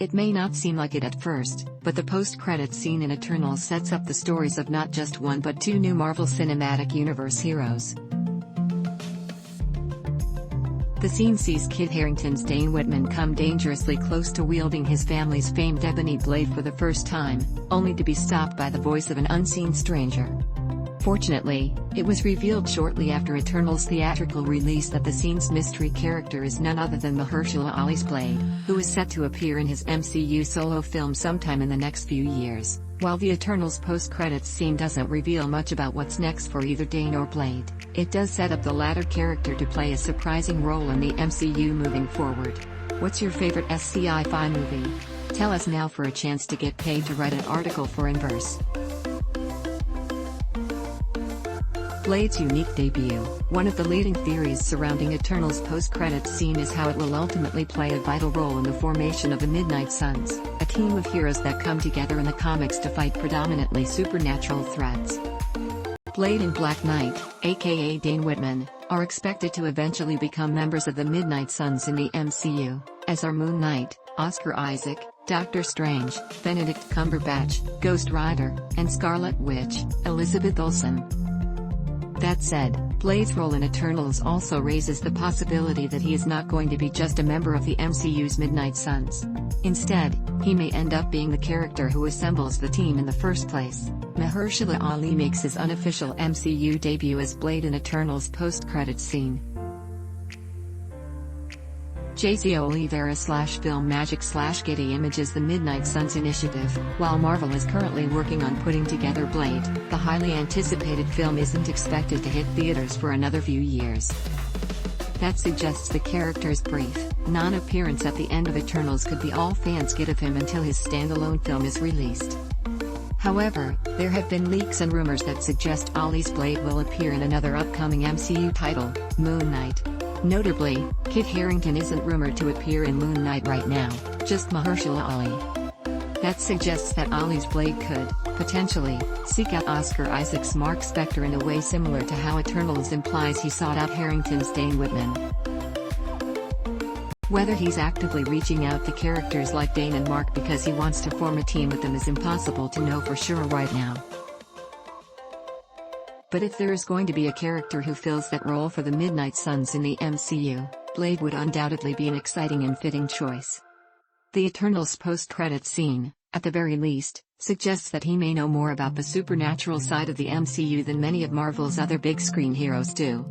It may not seem like it at first, but the post-credits scene in Eternals sets up the stories of not just one but two new Marvel Cinematic Universe heroes. The scene sees Kit Harington's Dane Whitman come dangerously close to wielding his family's famed Ebony Blade for the first time, only to be stopped by the voice of an unseen stranger. Fortunately, it was revealed shortly after Eternals' theatrical release that the scene's mystery character is none other than Mahershala Ali's Blade, who is set to appear in his MCU solo film sometime in the next few years. While the Eternals post-credits scene doesn't reveal much about what's next for either Dane or Blade, it does set up the latter character to play a surprising role in the MCU moving forward. What's your favorite sci-fi movie? Tell us now for a chance to get paid to write an article for Inverse. Blade's unique debut. One of the leading theories surrounding Eternals' post-credits scene is how it will ultimately play a vital role in the formation of the Midnight Suns, a team of heroes that come together in the comics to fight predominantly supernatural threats. Blade and Black Knight, aka Dane Whitman, are expected to eventually become members of the Midnight Suns in the MCU, as are Moon Knight, Oscar Isaac, Doctor Strange, Benedict Cumberbatch, Ghost Rider, and Scarlet Witch, Elizabeth Olsen. That said, Blade's role in Eternals also raises the possibility that he is not going to be just a member of the MCU's Midnight Suns. Instead, he may end up being the character who assembles the team in the first place. Mahershala Ali makes his unofficial MCU debut as Blade in Eternals' post-credits scene. Olivera /FilmMagic /Getty Images The Midnight Suns initiative. While Marvel is currently working on putting together Blade, the highly anticipated film isn't expected to hit theaters for another few years. That suggests the character's brief, non-appearance at the end of Eternals could be all fans get of him until his standalone film is released. However, there have been leaks and rumors that suggest Ali's Blade will appear in another upcoming MCU title, Moon Knight. Notably, Kit Harington isn't rumored to appear in Moon Knight right now, just Mahershala Ali. That suggests that Ali's Blade could, potentially, seek out Oscar Isaac's Mark Spector in a way similar to how Eternals implies he sought out Harington's Dane Whitman. Whether he's actively reaching out to characters like Dane and Marc because he wants to form a team with them is impossible to know for sure right now. But if there is going to be a character who fills that role for the Midnight Suns in the MCU, Blade would undoubtedly be an exciting and fitting choice. The Eternals post-credits scene, at the very least, suggests that he may know more about the supernatural side of the MCU than many of Marvel's other big-screen heroes do.